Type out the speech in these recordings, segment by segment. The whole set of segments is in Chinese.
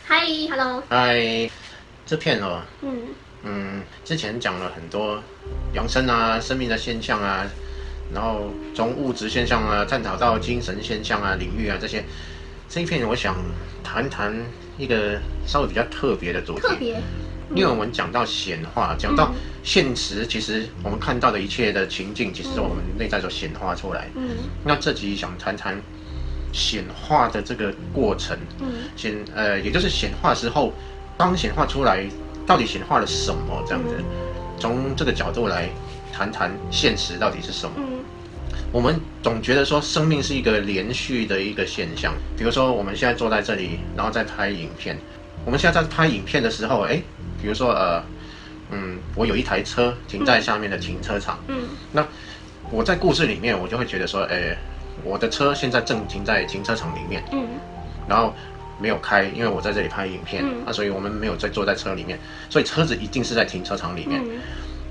嗨，Hello。嗨，这片哦，嗯之前讲了很多养生啊、生命的现象啊，然后从物质现象啊探讨到精神现象啊、领域啊这些。这一片我想谈谈一个稍微比较特别的主题，特别。因为我们讲到显化，讲到现实，其实我们看到的一切的情境，其实是我们内在所显化出来。那这集想谈谈显化的这个过程，也就是显化时候，刚显化出来，到底显化了什么？这样子，从这个角度来谈谈现实到底是什么。我们总觉得说生命是一个连续的一个现象，比如说我们现在坐在这里，然后在拍影片。我们现在在拍影片的时候，比如说我有一台车停在下面的停车场，那我在故事里面我就会觉得说，我的车现在正停在停车场里面，然后没有开，因为我在这里拍影片，所以我们没有坐在车里面，所以车子一定是在停车场里面。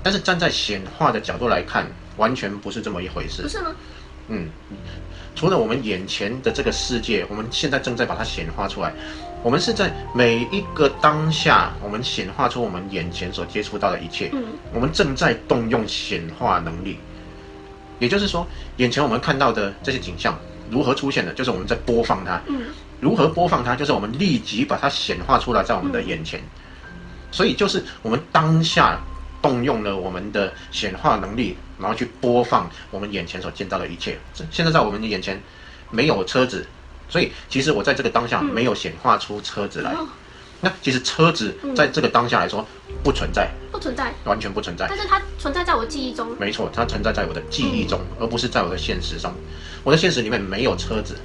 但是站在显化的角度来看，完全不是这么一回事。不是吗？除了我们眼前的这个世界，我们现在正在把它显化出来。我们是在每一个当下，我们显化出我们眼前所接触到的一切。我们正在动用显化能力。也就是说，眼前我们看到的这些景象如何出现的，就是我们在播放它。如何播放它，就是我们立即把它显化出来在我们的眼前。所以就是我们当下动用了我们的显化能力，然后去播放我们眼前所见到的一切。现在在我们的眼前没有车子，所以其实我在这个当下没有显化出车子来。那其实车子在这个当下来说不存在，不存在，完全不存在。但是它存在在我记忆中。没错，它存在在我的记忆中，而不是在我的现实上。我的现实里面没有车子，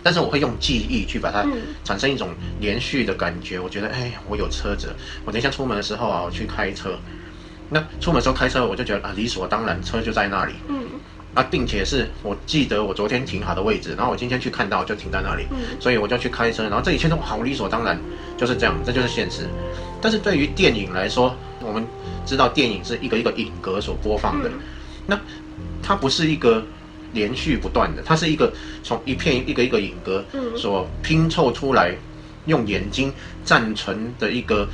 但是我会用记忆去把它产生一种连续的感觉。我觉得，我有车子。我等一下出门的时候啊，我去开车。那出门的时候开车，我就觉得理所当然，车就在那里。并且是我记得我昨天停好的位置，然后我今天去看到就停在那里，所以我就去开车，然后这一切都好理所当然，就是这样，这就是现实。但是对于电影来说，我们知道电影是一个一个影格所播放的，那它不是一个连续不断的，它是一个从一片一个一个影格所拼凑出来，用眼睛暂存的一个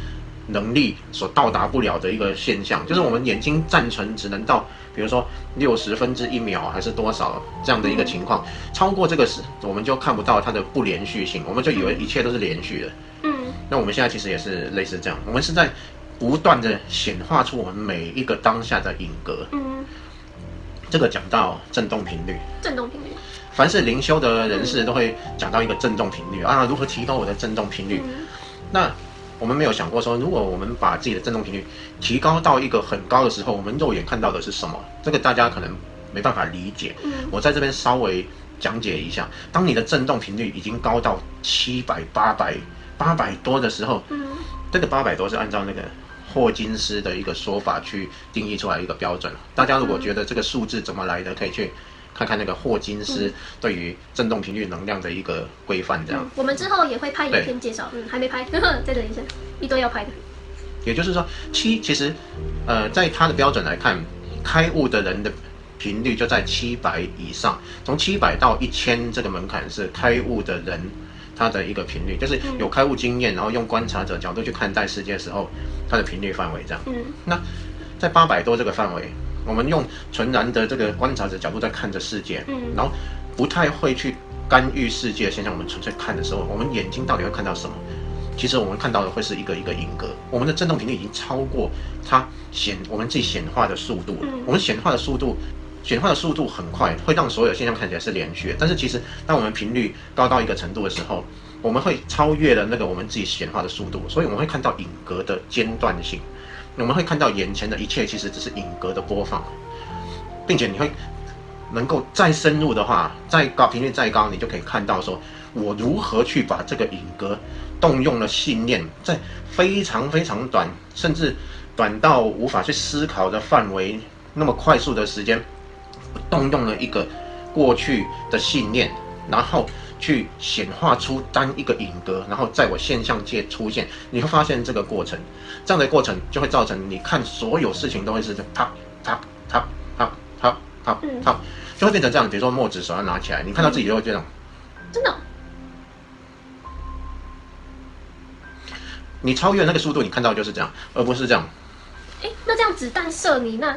能力所到达不了的一个现象，就是我们眼睛暂存只能到，比如说1/60秒还是多少这样的一个情况，超过这个时我们就看不到它的不连续性，我们就以为一切都是连续的。那我们现在其实也是类似这样，我们是在不断的显化出我们每一个当下的影格。这个讲到振动频率，振动频率，凡是灵修的人士都会讲到一个振动频率如何提高我的振动频率。那我们没有想过说，如果我们把自己的振动频率提高到一个很高的时候，我们肉眼看到的是什么？这个大家可能没办法理解。我在这边稍微讲解一下。当你的振动频率已经高到700、800多的时候，这个800多是按照那个霍金斯的一个说法去定义出来一个标准。大家如果觉得这个数字怎么来的，可以去看看那个霍金斯对于振动频率能量的一个规范，这样。我们之后也会拍影片介绍，还没拍，再等一下，一堆要拍的。也就是说，其实，在他的标准来看，开悟的人的频率就在700以上，从700到1000这个门槛是开悟的人他的一个频率，就是有开悟经验，然后用观察者角度去看待世界的时候，他的频率范围这样。那在800多这个范围，我们用纯然的这个观察者角度在看着世界，然后不太会去干预世界现象。我们纯粹看的时候，我们眼睛到底会看到什么？其实我们看到的会是一个一个影格。我们的振动频率已经超过它我们自己显化的速度了。我们显化的速度很快，会让所有现象看起来是连续的。但是其实当我们频率高到一个程度的时候，我们会超越了那个我们自己显化的速度，所以我们会看到影格的间断性。我们会看到眼前的一切其实只是影格的播放，并且你会能够再深入的话，再高频率再高，你就可以看到说，我如何去把这个影格动用了信念，在非常非常短，甚至短到无法去思考的范围，那么快速的时间，动用了一个过去的信念，然后去显化出单一个影格，然后在我现象界出现。你会发现这个过程，这样的过程就会造成你看所有事情都会是啪啪啪啪啪啪啪，就会变成这样。比如说墨子手要拿起来，你看到自己就会这样，真的。你超越那个速度，你看到就是这样，而不是这样。那这样子弹射你那。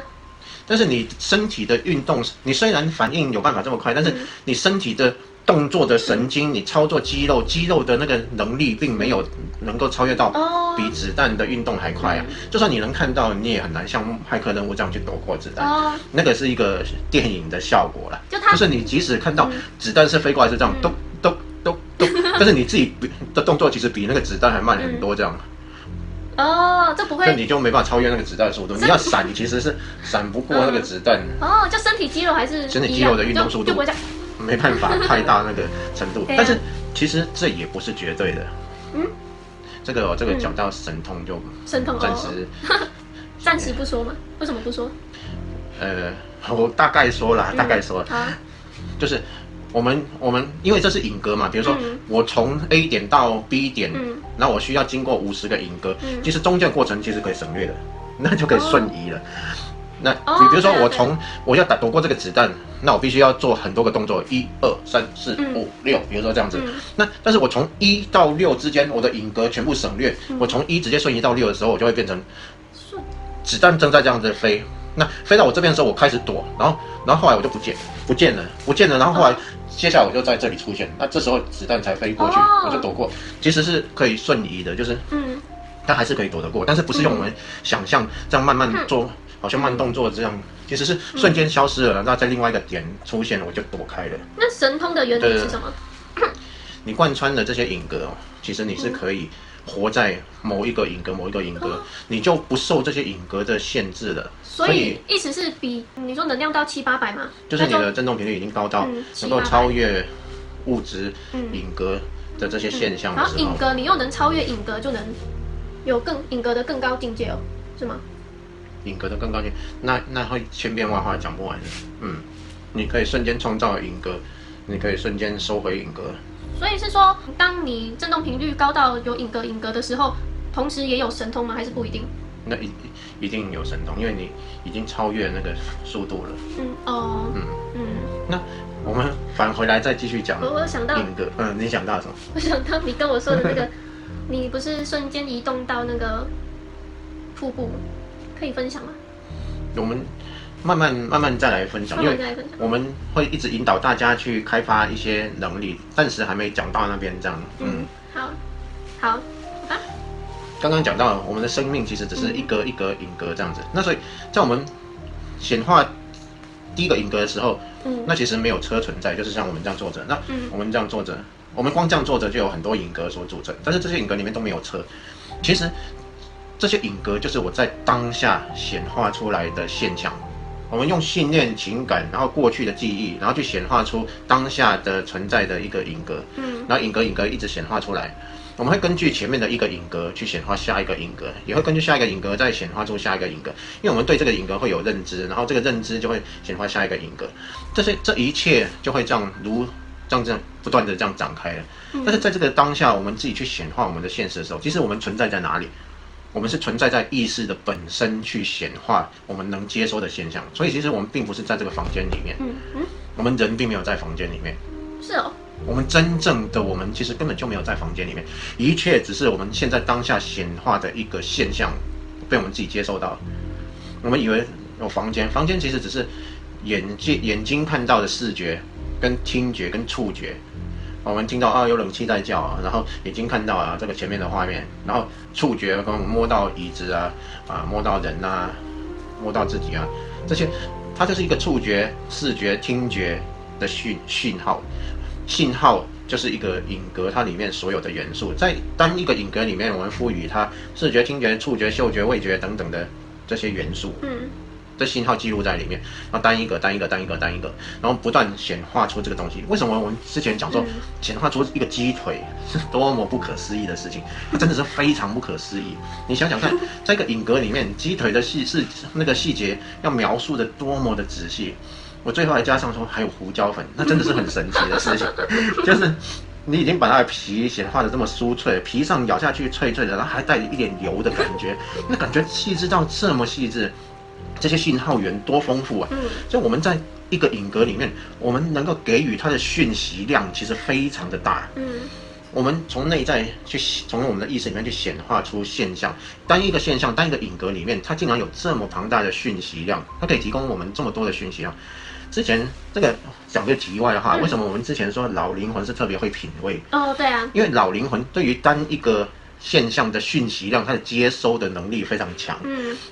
但是你身体的运动，你虽然反应有办法这么快，但是你身体的动作的神经，你操作肌肉的那个能力，并没有能够超越到比子弹的运动还快啊！就算你能看到，你也很难像骇客任务这样去躲过子弹。那个是一个电影的效果啦，就是你即使看到子弹是飞过来是这样，咚咚咚咚，但是你自己的动作其实比那个子弹还慢很多，这样。这不会，那你就没办法超越那个子弹的速度。你要闪，其实是闪不过那个子弹。就身体肌肉还是身体肌肉的运动速度就不会这样，没办法快到那个程度。但是其实这也不是绝对的。这个讲到神通就暂时不说嘛？为什么不说？我大概说啦，就是我们因为这是影格嘛，比如说我从 A 点到 B 点，然后我需要经过50个影格，其实中间的过程其实可以省略的，那就可以瞬移了。那比如说我要躲过这个子弹，那我必须要做很多个动作，1、2、3、4、5、6，比如说这样子。但是我从1到6之间，我的影格全部省略，我从1直接瞬移到6的时候，我就会变成子弹正在这样子飞。那飞到我这边的时候，我开始躲，然后后来我就不见了，然后后来接下来我就在这里出现，那这时候子弹才飞过去，我就躲过，其实是可以瞬移的，就是它还是可以躲得过，但是不是用我们想象这样慢慢做，好像慢动作这样，其实是瞬间消失了，那在另外一个点出现了，我就躲开了。那神通的原理是什么？你贯穿的这些影格其实你是可以活在某一个影格，你就不受这些影格的限制了。所以意思是比你说能量到700-800吗？就是你的振动频率已经高到能够超越物质影格的这些现象的时候，然后影格你又能超越影格，就能有影格的更高境界哦，是吗？影格的更高境界，那会千变万化，讲不完的。你可以瞬间创造影格，你可以瞬间收回影格。所以是说，当你振动频率高到有影格的时候，同时也有神通吗？还是不一定？那一定有神通，因为你已经超越那个速度了。那我们返回来再继续讲。我想到影格，你想到什么？我想到你跟我说的那个，你不是瞬间移动到那个瀑布，可以分享吗？我们慢慢再来分享，因为我们会一直引导大家去开发一些能力，暂时还没讲到那边这样。好。刚刚讲到，我们的生命其实只是一格一格影格这样子。那所以在我们显化第一个影格的时候，那其实没有车存在，就是像我们这样坐着。那我们这样坐着，我们光这样坐着就有很多影格所组成，但是这些影格里面都没有车。其实这些影格就是我在当下显化出来的现象。我们用信念、情感，然后过去的记忆，然后去显化出当下的存在的一个影格。然后影格一直显化出来。我们会根据前面的一个影格去显化下一个影格，也会根据下一个影格再显化出下一个影格，因为我们对这个影格会有认知，然后这个认知就会显化下一个影格，这一切就会这样不断的这样展开了。但是在这个当下，我们自己去显化我们的现实的时候，其实我们存在在哪里？我们是存在在意识的本身去显化我们能接收的现象，所以其实我们并不是在这个房间里面，我们人并没有在房间里面。是哦。我们真正的我们其实根本就没有在房间里面，一切只是我们现在当下显化的一个现象，被我们自己接受到。我们以为有房间其实只是眼睛看到的视觉、跟听觉、跟触觉。我们听到有冷气在叫然后眼睛看到这个前面的画面，然后触觉可能摸到椅子摸到人摸到自己这些它就是一个触觉、视觉、听觉的讯号。信号就是一个影格，它里面所有的元素，在单一个影格里面，我们赋予它视觉、听觉、触觉、嗅觉、味觉等等的这些元素，这信号记录在里面，然后单一个，然后不断显化出这个东西。为什么我们之前讲说显化出一个鸡腿是多么不可思议的事情？它真的是非常不可思议。你想想看，在一个影格里面，鸡腿的那个细节要描述的多么的仔细。我最后还加上说还有胡椒粉，那真的是很神奇的事情，就是你已经把它的皮显化的这么酥脆，皮上咬下去脆脆的，然后还带一点油的感觉，那感觉细致到这么细致，这些信号源多丰富啊！就我们在一个影格里面，我们能够给予它的讯息量其实非常的大。我们从内在去，从我们的意识里面去显化出现象，单一个现象，单一个影格里面，它竟然有这么庞大的讯息量，它可以提供我们这么多的讯息量。之前这个讲个题外话，为什么我们之前说老灵魂是特别会品味？哦，对啊，因为老灵魂对于单一个现象的讯息量，它的接收的能力非常强。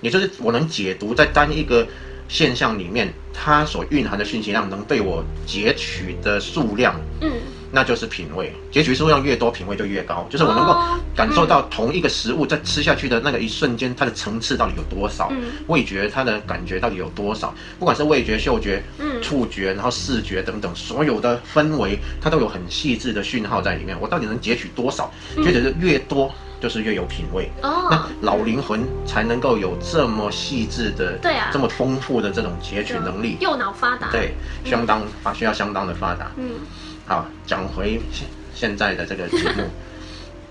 也就是我能解读在单一个现象里面，它所蕴含的讯息量能被我截取的数量，那就是品味。截取数量越多，品味就越高。就是我能够感受到同一个食物在吃下去的那个一瞬间，它的层次到底有多少，味觉它的感觉到底有多少，不管是味觉、嗅觉、触觉，然后视觉等等，所有的氛围，它都有很细致的讯号在里面。我到底能截取多少？觉得越多就是越有品味。那老灵魂才能够有这么细致的，对啊，这么丰富的这种截取能力。右脑发达，对，需要相当的发达。好，讲回现在的这个题目，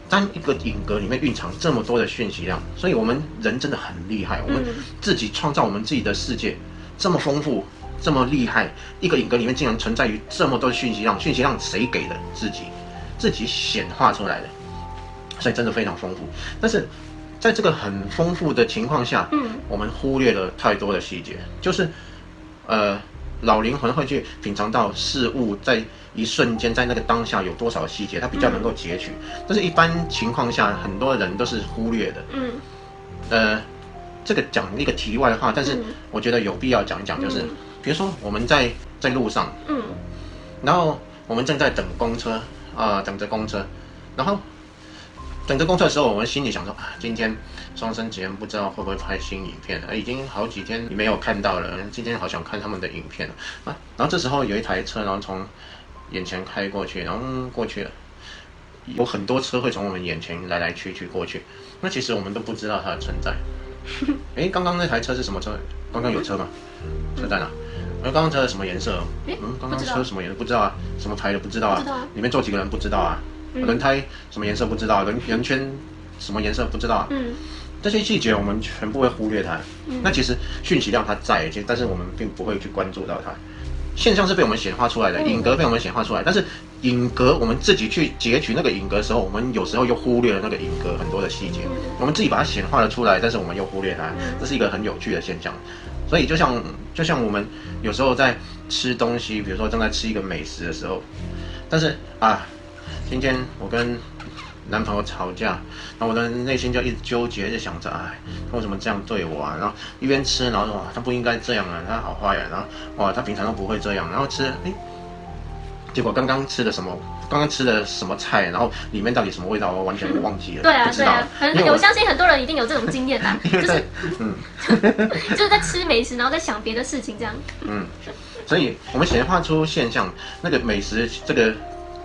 单一个影格里面蕴藏这么多的讯息量，所以我们人真的很厉害，我们自己创造我们自己的世界，这么丰富，这么厉害，一个影格里面竟然存在于这么多的讯息量，讯息量谁给的？自己显化出来的，所以真的非常丰富。但是在这个很丰富的情况下，我们忽略了太多的细节，就是老灵魂会去品尝到事物在一瞬间，在那个当下有多少细节，它比较能够截取。但是一般情况下，很多人都是忽略的。这个讲一个题外话，但是我觉得有必要讲一讲，就是比如说我们在路上，然后我们正在等公车等着公车，然后等着公车的时候，我们心里想说今天双生节不知道会不会拍新影片，已经好几天没有看到了，今天好想看他们的影片然后这时候有一台车，然后从眼前开过去，然后过去了，有很多车会从我们眼前来来去去过去，那其实我们都不知道它的存在。刚刚那台车是什么车？刚刚有车吗？车在哪？刚刚车是什么颜色？刚刚车什么颜色？不知道啊，什么牌的不知道啊，里面坐几个人不知道啊，轮胎什么颜色不知道，圆圈什么颜色不知道啊。这些细节我们全部会忽略它。那其实讯息量它在，但是我们并不会去关注到它。现象是被我们显化出来的，影格被我们显化出来，但是影格我们自己去截取那个影格的时候，我们有时候又忽略了那个影格很多的细节。我们自己把它显化了出来，但是我们又忽略它，这是一个很有趣的现象。所以就像我们有时候在吃东西，比如说正在吃一个美食的时候，但是今天我跟男朋友吵架，然后我的内心就一直纠结，就想着他为什么这样对我啊？然后一边吃，然后说他不应该这样啊，他好坏啊，然后他平常都不会这样，然后吃结果刚刚吃的什么菜，然后里面到底什么味道，我完全忘记了。对啊，不知道。我相信很多人一定有这种经验吧，就是就是在吃美食，然后在想别的事情这样。所以我们显化出现象，那个美食这个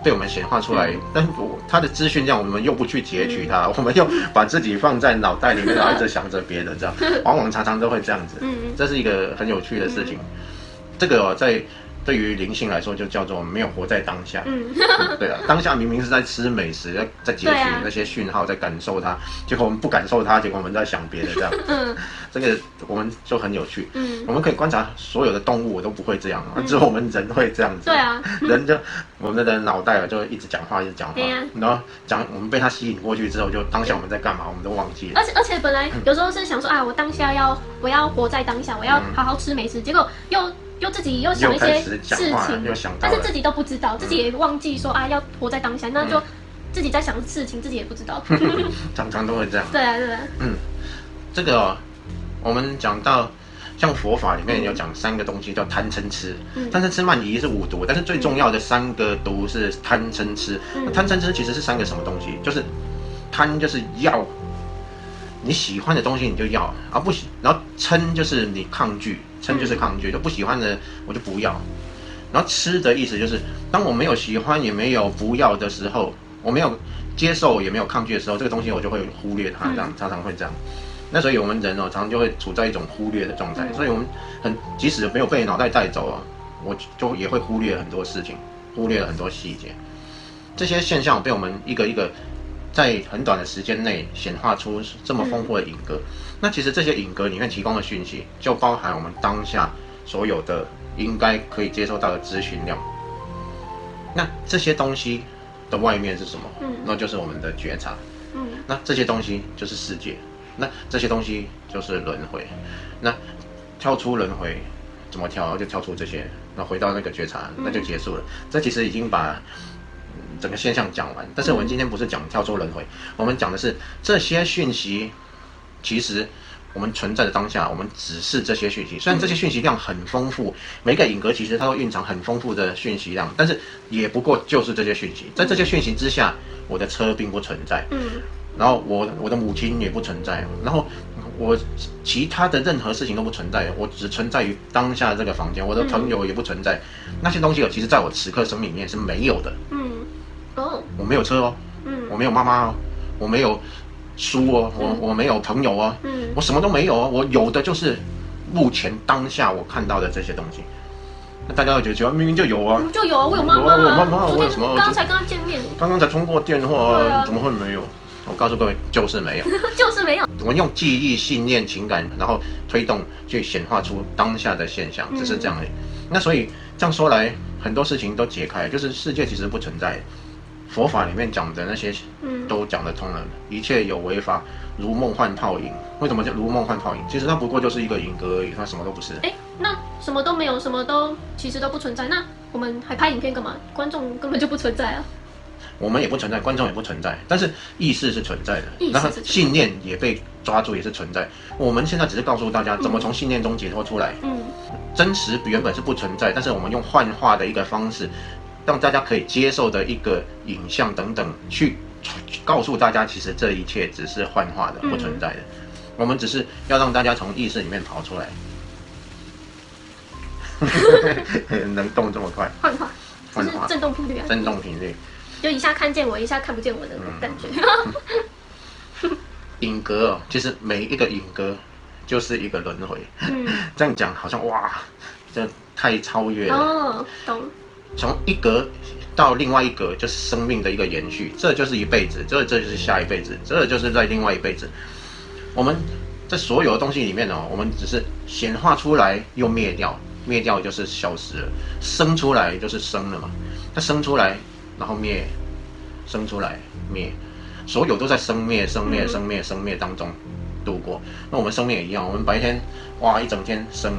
被我们显化出来，但它的资讯量我们又不去截取它，我们又把自己放在脑袋里面，然后一直想着别的，这样往往常常都会这样子。这是一个很有趣的事情。这个在对于灵性来说，就叫做没有活在当下。对啊，当下明明是在吃美食，在截取那些讯号，在感受它，结果我们不感受它，结果我们在想别的这样。这个我们就很有趣。我们可以观察所有的动物都不会这样，只有我们人会这样子。对啊，人就我们的脑袋就一直讲话，然后我们被它吸引过去之后，就当下我们在干嘛，我们都忘记了。而且本来有时候是想说我当下我要活在当下，我要好好吃美食，结果又自己又想一些事情，但是自己都不知道，自己也忘记说要活在当下，那就自己在想事情，自己也不知道。常常都会这样。对啊。这个我们讲到像佛法里面有讲3个东西叫贪嗔痴，贪嗔痴慢疑是5毒，但是最重要的3个毒是贪嗔痴。贪嗔痴其实是3个什么东西？就是贪就是要。你喜欢的东西你就要，不喜，然后嗔就是你抗拒，嗔就是抗拒，就不喜欢的我就不要。然后痴的意思就是，当我没有喜欢也没有不要的时候，我没有接受也没有抗拒的时候，这个东西我就会忽略它，这样常常会这样。那所以我们人常常就会处在一种忽略的状态，所以我们即使没有被脑袋带走我就也会忽略很多事情，忽略了很多细节。这些现象被我们一个一个在很短的时间内显化出这么丰富的影格，那其实这些影格里面提供的讯息，就包含我们当下所有的应该可以接收到的资讯量。那这些东西的外面是什么？那就是我们的觉察。那这些东西就是世界，那这些东西就是轮回。那跳出轮回怎么跳？就跳出这些，那回到那个觉察，那就结束了。这其实已经把整个现象讲完。但是我们今天不是讲跳出轮回，我们讲的是这些讯息，其实我们存在的当下，我们只是这些讯息。虽然这些讯息量很丰富，每个影格其实它都蕴藏很丰富的讯息量，但是也不过就是这些讯息。在这些讯息之下，我的车并不存在，然后我的母亲也不存在，然后我其他的任何事情都不存在，我只存在于当下这个房间，我的朋友也不存在，那些东西其实在我此刻生命里面是没有的。我没有车哦，我没有妈妈哦，我没有书哦，我没有朋友哦，我什么都没有哦，我有的就是目前当下我看到的这些东西。那大家会觉得明明就有啊，就有啊，我有妈妈，我妈妈，我有什么？刚才跟她见面，刚刚才通过电话啊，怎么会没有？我告诉各位，就是没有，就是没有。我们用记忆、信念、情感，然后推动去显化出当下的现象，只是这样而已。那所以这样说来，很多事情都解开，就是世界其实不存在。佛法里面讲的那些都讲得通了，一切有为法，如梦幻泡影。为什么叫如梦幻泡影？其实它不过就是一个影格而已，它什么都不是。那什么都没有，什么都其实都不存在，那我们还拍影片干嘛？观众根本就不存在啊。我们也不存在，观众也不存在，但是意识是存在的，然后信念也被抓住，也是存在。我们现在只是告诉大家怎么从信念中解脱出来。真实原本是不存在，但是我们用幻化的一个方式，让大家可以接受的一个影像等等，去告诉大家，其实这一切只是幻化的，不存在的。我们只是要让大家从意识里面跑出来。能动这么快？幻化，就是振动频率啊。振动频率。就一下看见我，一下看不见我的感觉。影格哦，其实每一个影格就是一个轮回。这样讲好像哇，这太超越了。懂。从一格到另外一格，就是生命的一个延续，这就是一辈子，这就是下一辈子，这就是在另外一辈子。我们在所有的东西里面哦，我们只是显化出来又灭掉，灭掉就是消失了，生出来就是生了嘛。它生出来。然后灭，生出来灭，所有都在生灭当中度过。那我们生命也一样，我们白天哇一整天生，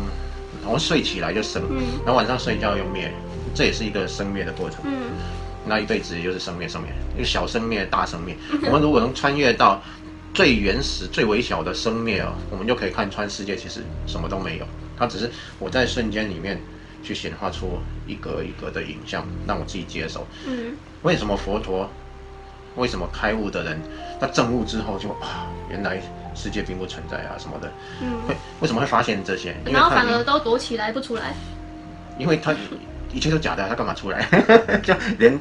然后睡起来就生，然后晚上睡觉又灭，这也是一个生灭的过程。那一辈子也就是生灭，一个小生灭，大生灭。我们如果能穿越到最原始、最微小的生灭哦，我们就可以看穿世界其实什么都没有，它只是我在瞬间里面。去显化出一格一格的影像，让我自己接受。为什么佛陀，为什么开悟的人，他证悟之后就原来世界并不存在啊什么的。为什么会发现这些？然后反而都躲起来不出来。因为他一切都假的，他干嘛出来？就连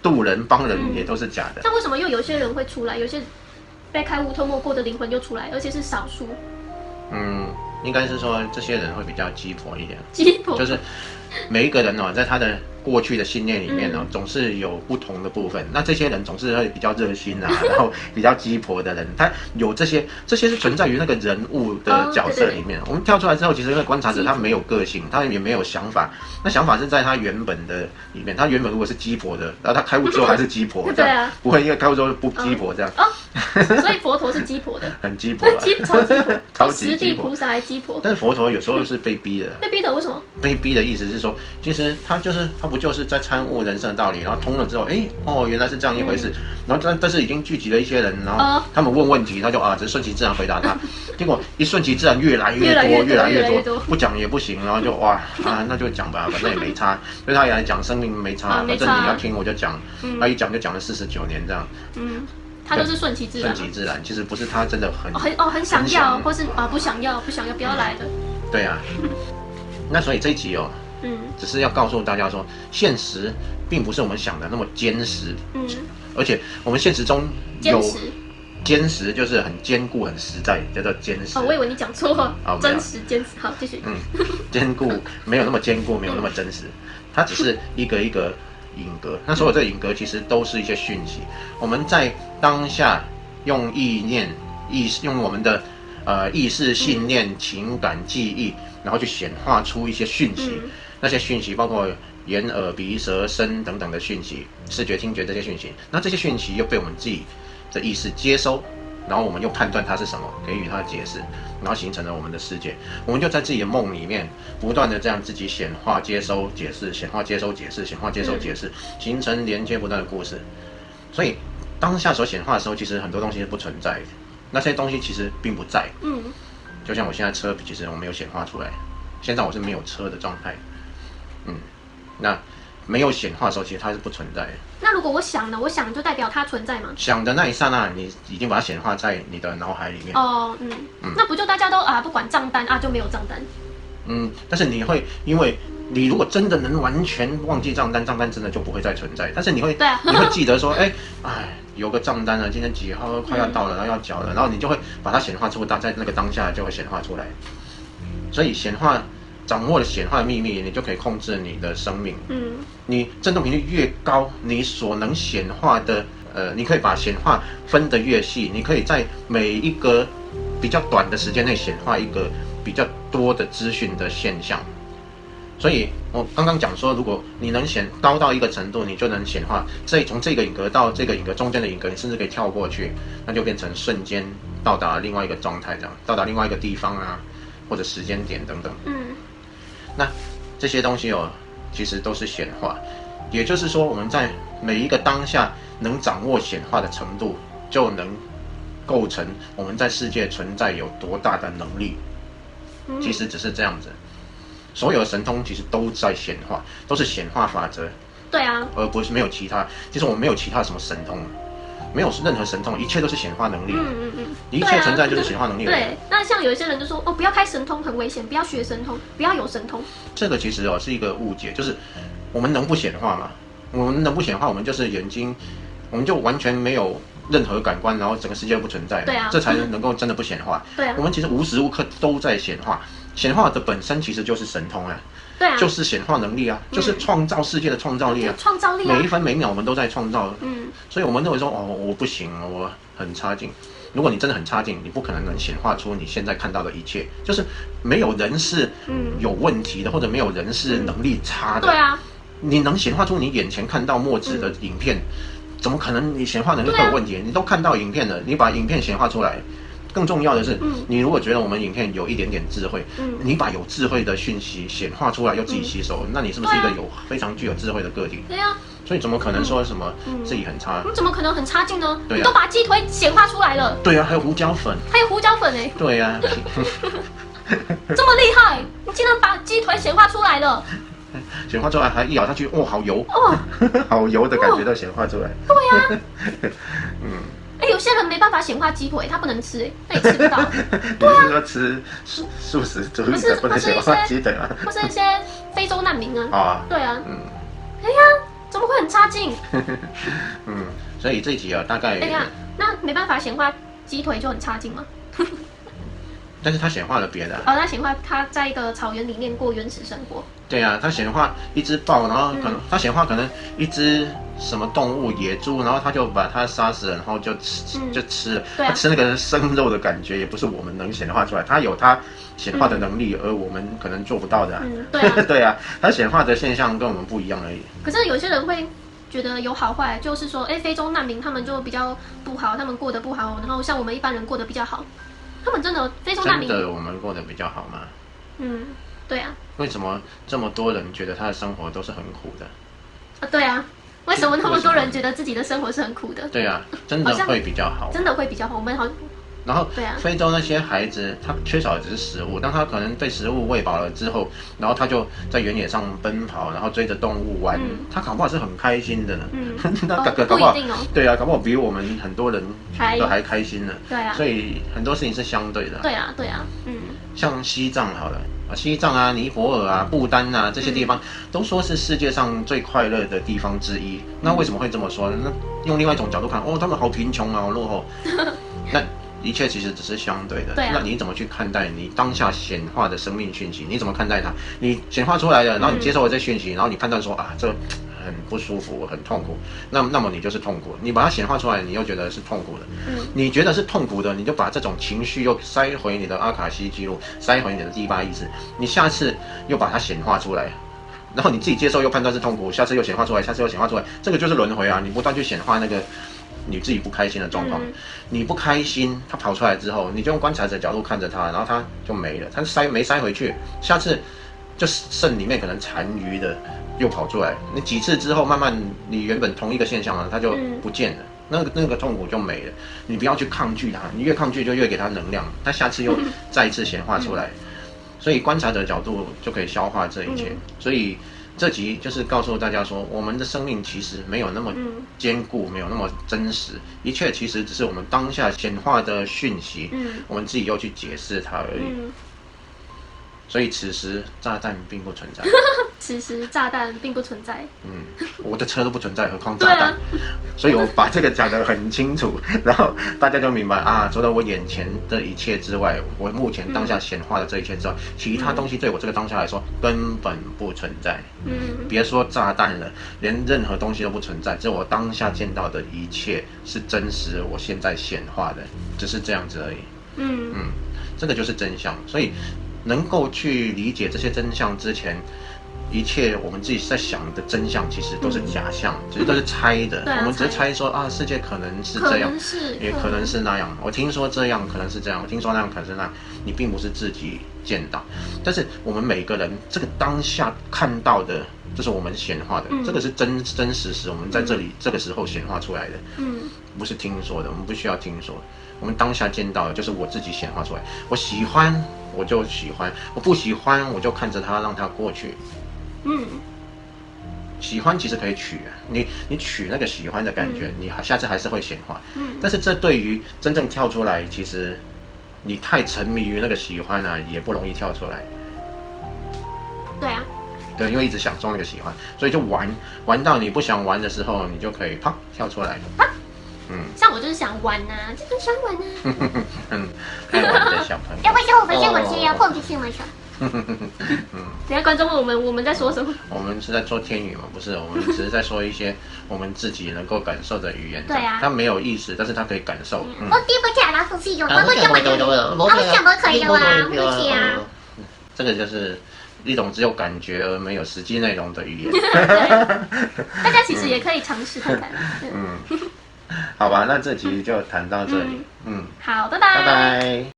渡人帮人也都是假的。像为什么又有些人会出来，有些被开悟通过的灵魂又出来，而且是少数。应该是说这些人会比较鸡婆一点，鸡婆就是每一个人哦，在他的过去的信念里面哦，总是有不同的部分。那这些人总是会比较热心啊，然后比较鸡婆的人，他有这些是存在于那个人物的角色里面。我们跳出来之后，其实那个观察者他没有个性，他也没有想法。那想法是在他原本的里面。他原本如果是鸡婆的，然后他开悟之后还是鸡婆，这样不会因为开悟之后不鸡婆这样。所以佛陀是鸡婆的，很鸡婆，超级鸡婆，十地菩萨还鸡婆。但是佛陀有时候是被逼的，被逼的为什么？被逼的意思是说，其实他不就是在参悟人生的道理，然后通了之后，原来是这样一回事。然后但是已经聚集了一些人，然后他们问问题，他就只是顺其自然回答他。结果一顺其自然越来越多，不讲也不行，然后就那就讲吧，反正也没差。对他来讲，生命没差，反正你要听我就讲。他一讲就讲了49年这样。他都是顺其自然。顺其自然，其实不是他真的很想要，或是不想要，不要来的。对啊。那所以这一集哦，只是要告诉大家说，现实并不是我们想的那么坚实。而且我们现实中有坚实，就是很坚固、很实在，叫做坚实。我以为你讲错了。真实坚实，好，继续。坚固没有那么坚固，没有那么真实，它只是一个一个。影格，那所有这影格其实都是一些讯息。我们在当下用用我们的意识、信念、情感、记忆，然后去显化出一些讯息。那些讯息包括眼、耳、鼻、舌、身等等的讯息，视觉、听觉这些讯息，那这些讯息又被我们自己的意识接收，然后我们又判断它是什么，给予它的解释，然后形成了我们的世界。我们就在自己的梦里面不断的这样自己显化、接收、解释，显化、接收、解释，显化、接收、解释，形成连接不断的故事。所以当下所显化的时候，其实很多东西是不存在的，那些东西其实并不在。就像我现在车，其实我没有显化出来，现在我是没有车的状态。那没有显化的时候，其实它是不存在的。那如果我想呢？我想就代表它存在吗？想的那一刹那，你已经把它显化在你的脑海里面。那不就大家都不管账单就没有账单。但是你会因为你如果真的能完全忘记账单，账单真的就不会再存在。但是你会你会记得说，有个账单了，今天几号快要到了，然后要缴了，然后你就会把它显化出在那个当下就会显化出来。所以掌握了显化的秘密，你就可以控制你的生命。你振动频率越高，你所能显化的你可以把显化分得越细，你可以在每一个比较短的时间内显化一个比较多的资讯的现象。所以我刚刚讲说，如果你能高到一个程度，你就能显化从这个影格到这个影格中间的影格，你甚至可以跳过去，那就变成瞬间到达另外一个状态，这样到达另外一个地方或者时间点等等。那这些东西其实都是显化，也就是说，我们在每一个当下能掌握显化的程度，就能构成我们在世界存在有多大的能力。其实只是这样子，所有的神通其实都在显化，都是显化法则。对啊，而不是没有其他。其实我们没有其他什么神通。没有任何神通，一切都是显化能力。一切存在就是显化能力。对，那像有一些人就说，不要开神通，很危险，不要学神通，不要有神通。这个其实是一个误解，就是我们能不显化吗？我们能不显化，我们就是眼睛，我们就完全没有任何感官，然后整个世界不存在。对啊，这才能够真的不显化。对啊，我们其实无时无刻都在显化，显化的本身其实就是神通啊。对啊，就是显化能力啊，就是创造世界的创造力啊，创造力啊，每一分每秒我们都在创造。所以我们认为说，我不行，我很差劲。如果你真的很差劲，你不可能显化出你现在看到的一切。就是没有人是有问题的，或者没有人是能力差的。对啊，你能显化出你眼前看到墨子的影片，怎么可能你显化能力会有问题？你都看到影片了，你把影片显化出来。更重要的是，你如果觉得我们影片有一点点智慧，你把有智慧的讯息显化出来，又自己吸收，那你是不是一个非常具有智慧的个体？对啊。所以怎么可能说什么自己很差？你怎么可能很差劲呢？对啊，你都把鸡腿显化出来了。对啊，还有胡椒粉。还有胡椒粉哎。对啊。这么厉害，你竟然把鸡腿显化出来了。显化出来还一咬下去，好油好油的感觉都显化出来。对呀。有些人没办法显化鸡腿，他不能吃那也吃不到。对啊，你是说吃素食主义者不能显化鸡腿吗？或是一些非洲难民啊。对啊。哎呀，怎么会很差劲？所以这一集大概。哎呀，那没办法显化鸡腿就很差劲吗？但是他显化了别的。他显化他在一个草原里面过原始生活。对啊，他显化一只豹，然后他显化可能一只什么动物野猪，然后他就把它杀死了，然后就吃了。他吃那个生肉的感觉，也不是我们能显化出来。他有他显化的能力，而我们可能做不到的。对啊，他显化的现象跟我们不一样而已。可是有些人会觉得有好坏，就是说，非洲难民他们就比较不好，他们过得不好，然后像我们一般人过得比较好。他们真的非洲难民，真的我们过得比较好吗？对啊。为什么这么多人觉得他的生活都是很苦的？对啊，为什么那么多人觉得自己的生活是很苦的？对啊，真的会比较好，真的会比较好。我们好。然后，非洲那些孩子，他缺少的只是食物。当他可能被食物喂饱了之后，然后他就在原野上奔跑，然后追着动物玩，他搞不好是很开心的呢。那搞不好，对啊，搞不好比我们很多人都还开心呢。对啊，所以很多事情是相对的。对啊，像西藏好了。西藏啊、尼泊尔啊、不丹啊这些地方，都说是世界上最快乐的地方之一。那为什么会这么说呢？那用另外一种角度看，他们好贫穷啊，好落后。那一切其实只是相对的。那你怎么去看待你当下显化的生命讯息？你怎么看待它？你显化出来的，然后你接受了这讯息，然后你判断说这很不舒服，很痛苦。那么你就是痛苦。你把它显化出来，你又觉得是痛苦的。你觉得是痛苦的，你就把这种情绪又塞回你的阿卡西记录，塞回你的第8意识。你下次又把它显化出来，然后你自己接受又判断是痛苦，下次又显化出来，下次又显化出来，这个就是轮回啊！你不断去显化那个你自己不开心的状况，你不开心，它跑出来之后，你就用观察者的角度看着它，然后它就没了，它没塞回去，下次就肾里面可能残余的又跑出来，你几次之后，慢慢你原本同一个现象呢，它就不见了。那个痛苦就没了，你不要去抗拒它，你越抗拒就越给它能量，它下次又再一次显化出来，所以观察者的角度就可以消化这一切。所以这集就是告诉大家说，我们的生命其实没有那么坚固，没有那么真实，一切其实只是我们当下显化的讯息，我们自己又去解释它而已。所以此时炸弹并不存在。此时炸弹并不存在。我的车都不存在，何况炸弹？所以我把这个讲得很清楚，然后大家就明白啊，除了我眼前的一切之外，我目前当下显化的这一切之外，其他东西对我这个当下来说根本不存在。别说炸弹了，连任何东西都不存在，只有我当下见到的一切是真实，我现在显化的，只是这样子而已。这个就是真相。所以能够去理解这些真相之前，一切我们自己在想的真相其实都是假象，其实都是猜的。我们只是猜说啊，世界可能是这样，也可能是那样。我听说这样可能是这样，我听说那样可能是那样。你并不是自己见到，但是我们每个人这个当下看到的，这是我们显化的，这个是真实，我们在这里这个时候显化出来的。不是听说的，我们不需要听说。我们当下见到的就是我自己显化出来。我喜欢我就喜欢，我不喜欢我就看着它，让它过去。喜欢其实可以取啊，你取那个喜欢的感觉，你下次还是会显化。但是这对于真正跳出来，其实你太沉迷于那个喜欢啊，也不容易跳出来。对啊。对，因为一直享受那个喜欢，所以就玩到你不想玩的时候，你就可以啪跳出来。像我就是想玩啊，这个想玩啊。爱玩的小朋友。这会是我们是我是要碰触吗？等下观众问我们在说什么？我们是在说天语吗？不是，我们只是在说一些我们自己能够感受的语言。对啊，它没有意思，但是它可以感受。我听不见啦，不是有，我不讲我讲不可以了啊，不行啊。这个就是一种只有感觉而没有实际内容的语言。大家其实也可以尝试看看。好吧，那这集就谈到这里。好，拜拜。拜拜。